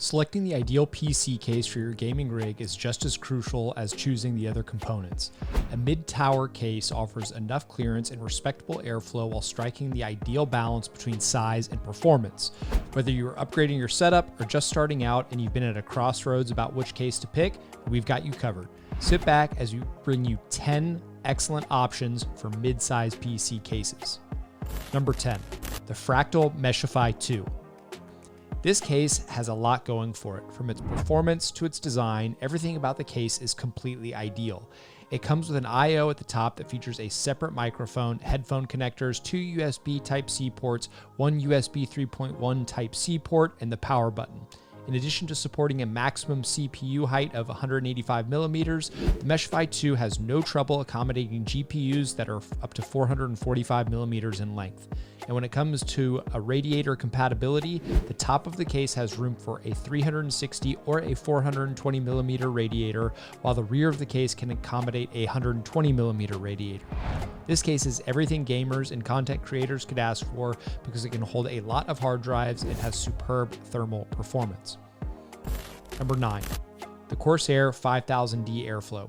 Selecting the ideal PC case for your gaming rig is just as crucial as choosing the other components. A mid-tower case offers enough clearance and respectable airflow while striking the ideal balance between size and performance. Whether you're upgrading your setup or just starting out and you've been at a crossroads about which case to pick, we've got you covered. Sit back as we bring you 10 excellent options for mid-size PC cases. Number 10, the Fractal Meshify 2. This case has a lot going for it. From its performance to its design, everything about the case is completely ideal. It comes with an I/O at the top that features a separate microphone, headphone connectors, 2 USB Type-C ports, 1 USB 3.1 Type-C port, and the power button. In addition to supporting a maximum CPU height of 185 millimeters, the Meshify 2 has no trouble accommodating GPUs that are up to 445 millimeters in length. And when it comes to a radiator compatibility, the top of the case has room for a 360 or a 420 millimeter radiator, while the rear of the case can accommodate a 120 millimeter radiator. This case is everything gamers and content creators could ask for because it can hold a lot of hard drives and has superb thermal performance. Number 9, the Corsair 5000D Airflow.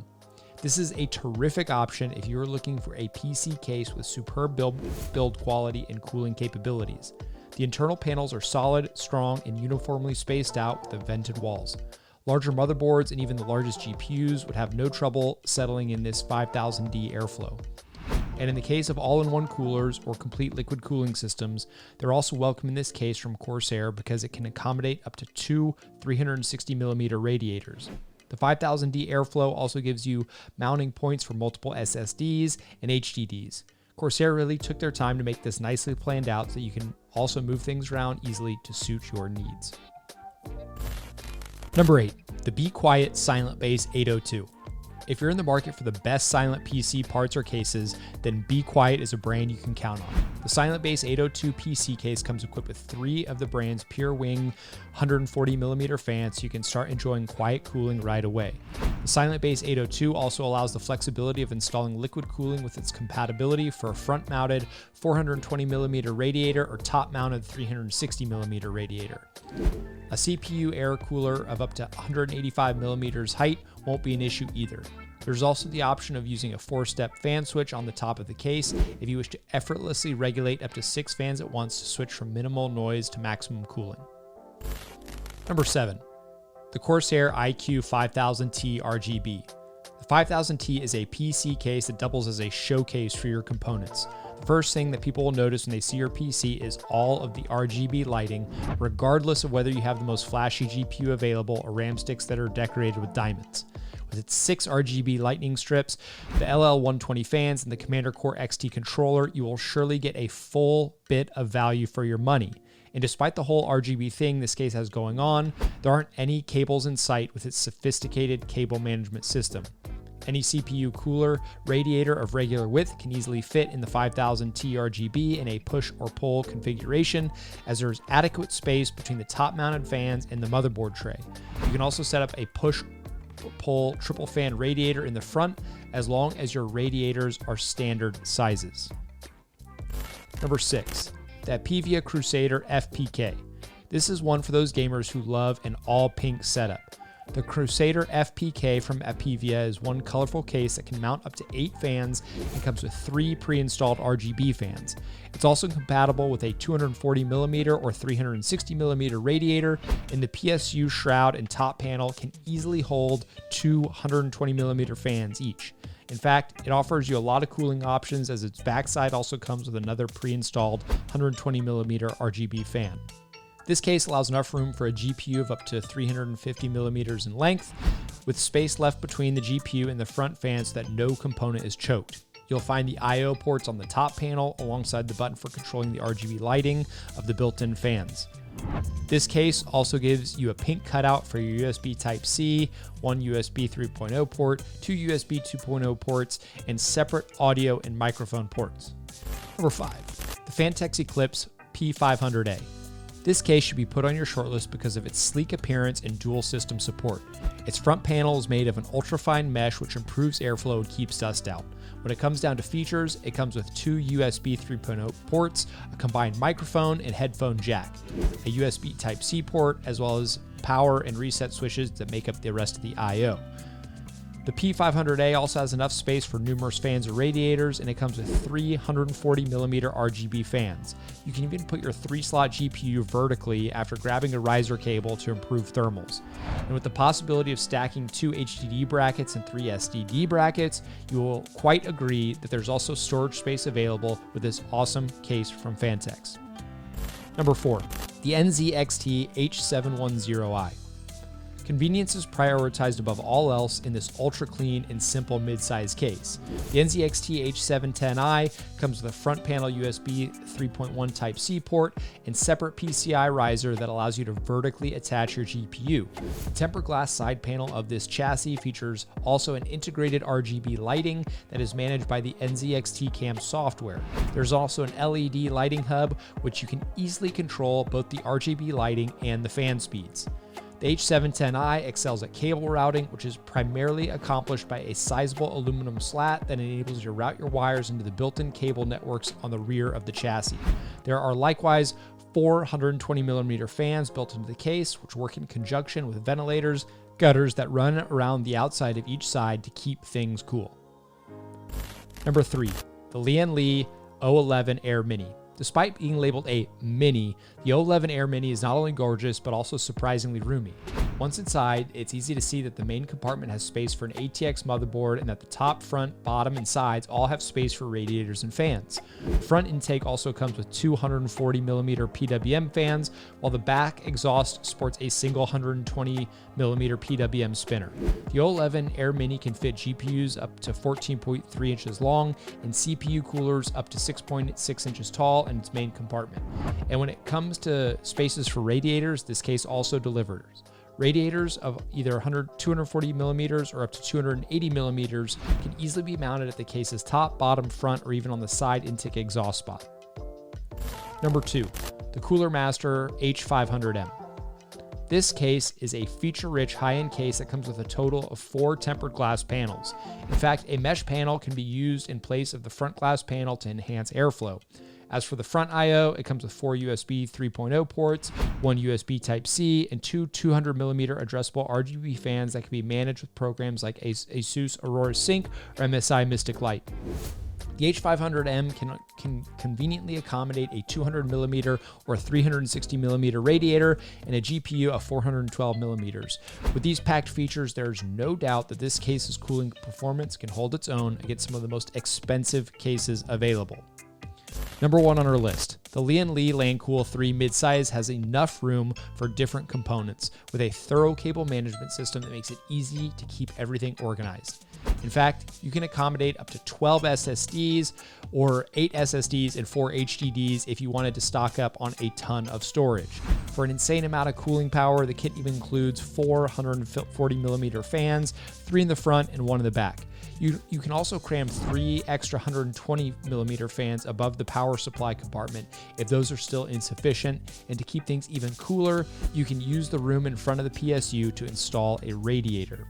This is a terrific option if you're looking for a PC case with superb build quality and cooling capabilities. The internal panels are solid, strong, and uniformly spaced out with the vented walls. Larger motherboards and even the largest GPUs would have no trouble settling in this 5000D airflow. And in the case of all-in-one coolers or complete liquid cooling systems, they're also welcome in this case from Corsair because it can accommodate up to 2 360mm radiators. The 5000D airflow also gives you mounting points for multiple SSDs and HDDs. Corsair really took their time to make this nicely planned out so you can also move things around easily to suit your needs. Number 8, the Be Quiet Silent Base 802. If you're in the market for the best silent PC parts or cases, then Be Quiet is a brand you can count on. The Silent Base 802 PC case comes equipped with 3 of the brand's Pure Wing 140mm fans, so you can start enjoying quiet cooling right away. The Silent Base 802 also allows the flexibility of installing liquid cooling with its compatibility for a front-mounted 420mm radiator or top-mounted 360mm radiator. A CPU air cooler of up to 185mm height won't be an issue either. There's also the option of using a 4-step fan switch on the top of the case if you wish to effortlessly regulate up to 6 fans at once to switch from minimal noise to maximum cooling. Number 7, the Corsair iCUE 5000T RGB. The 5000T is a PC case that doubles as a showcase for your components. The first thing that people will notice when they see your PC is all of the RGB lighting, regardless of whether you have the most flashy GPU available or RAM sticks that are decorated with diamonds. With its 6 RGB lightning strips, the LL120 fans, and the Commander Core XT controller, you will surely get a full bit of value for your money. And despite the whole RGB thing this case has going on, there aren't any cables in sight with its sophisticated cable management system. Any CPU cooler radiator of regular width can easily fit in the 5000T RGB in a push or pull configuration, as there is adequate space between the top-mounted fans and the motherboard tray. You can also set up a push-pull triple fan radiator in the front, as long as your radiators are standard sizes. Number 6, the Epivia Crusader FPK. This is one for those gamers who love an all-pink setup. The Crusader FPK from Epivia is one colorful case that can mount up to 8 fans and comes with 3 pre-installed RGB fans. It's also compatible with a 240mm or 360mm radiator, and the PSU shroud and top panel can easily hold 2 120mm fans each. In fact, it offers you a lot of cooling options, as its backside also comes with another pre-installed 120mm RGB fan. This case allows enough room for a GPU of up to 350mm in length, with space left between the GPU and the front fan so that no component is choked. You'll find the I/O ports on the top panel alongside the button for controlling the RGB lighting of the built-in fans. This case also gives you a pink cutout for your USB Type-C, 1 USB 3.0 port, 2 USB 2.0 ports, and separate audio and microphone ports. Number 5, the Phanteks Eclipse P500A. This case should be put on your shortlist because of its sleek appearance and dual system support. Its front panel is made of an ultrafine mesh which improves airflow and keeps dust out. When it comes down to features, it comes with 2 USB 3.0 ports, a combined microphone and headphone jack, a USB Type-C port, as well as power and reset switches that make up the rest of the I/O. The P500A also has enough space for numerous fans or radiators, and it comes with 340mm RGB fans. You can even put your 3-slot GPU vertically after grabbing a riser cable to improve thermals. And with the possibility of stacking 2 HDD brackets and 3 SDD brackets, you will quite agree that there's also storage space available with this awesome case from Phanteks. Number 4, the NZXT H710i. Convenience is prioritized above all else in this ultra clean and simple mid-size case. The NZXT H710i comes with a front panel USB 3.1 Type-C port and separate PCI riser that allows you to vertically attach your GPU. The tempered glass side panel of this chassis features also an integrated RGB lighting that is managed by the NZXT Cam software. There's also an LED lighting hub which you can easily control both the RGB lighting and the fan speeds. The H710i excels at cable routing, which is primarily accomplished by a sizable aluminum slat that enables you to route your wires into the built-in cable networks on the rear of the chassis. There are likewise 420mm fans built into the case, which work in conjunction with ventilators, gutters that run around the outside of each side to keep things cool. Number 3, the Lian 011 Air Mini. Despite being labeled a mini, the 011 Air Mini is not only gorgeous, but also surprisingly roomy. Once inside, it's easy to see that the main compartment has space for an ATX motherboard and that the top, front, bottom, and sides all have space for radiators and fans. The front intake also comes with 240mm PWM fans, while the back exhaust sports a single 120mm PWM spinner. The 011 Air Mini can fit GPUs up to 14.3 inches long and CPU coolers up to 6.6 inches tall in its main compartment. And when it comes to spaces for radiators, this case also delivers. Radiators of either 240mm or up to 280mm can easily be mounted at the case's top, bottom, front, or even on the side intake exhaust spot. Number 2, the Cooler Master H500M. This case is a feature-rich high-end case that comes with a total of 4 tempered glass panels. In fact, a mesh panel can be used in place of the front glass panel to enhance airflow. As for the front I/O, it comes with 4 USB 3.0 ports, 1 USB Type-C, and 2 200mm addressable RGB fans that can be managed with programs like ASUS Aurora Sync or MSI Mystic Light. The H500M can conveniently accommodate a 200mm or 360mm radiator and a GPU of 412mm. With these packed features, there's no doubt that this case's cooling performance can hold its own against some of the most expensive cases available. Number 1 on our list, the Lian Lancool 3 midsize has enough room for different components with a thorough cable management system that makes it easy to keep everything organized. In fact, you can accommodate up to 12 SSDs or 8 SSDs and 4 HDDs if you wanted to stock up on a ton of storage. For an insane amount of cooling power, the kit even includes 4 140mm fans, 3 in the front and 1 in the back. You can also cram 3 extra 120mm fans above the power supply compartment if those are still insufficient. And to keep things even cooler, you can use the room in front of the PSU to install a radiator.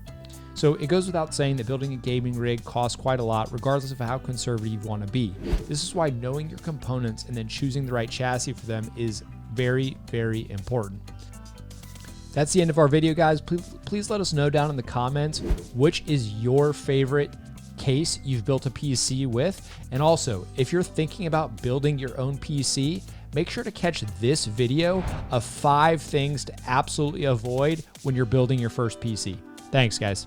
So it goes without saying that building a gaming rig costs quite a lot, regardless of how conservative you want to be. This is why knowing your components and then choosing the right chassis for them is very, very important. That's the end of our video, guys. Please let us know down in the comments which is your favorite case you've built a PC with. And also, if you're thinking about building your own PC, make sure to catch this video of 5 things to absolutely avoid when you're building your first PC. Thanks, guys.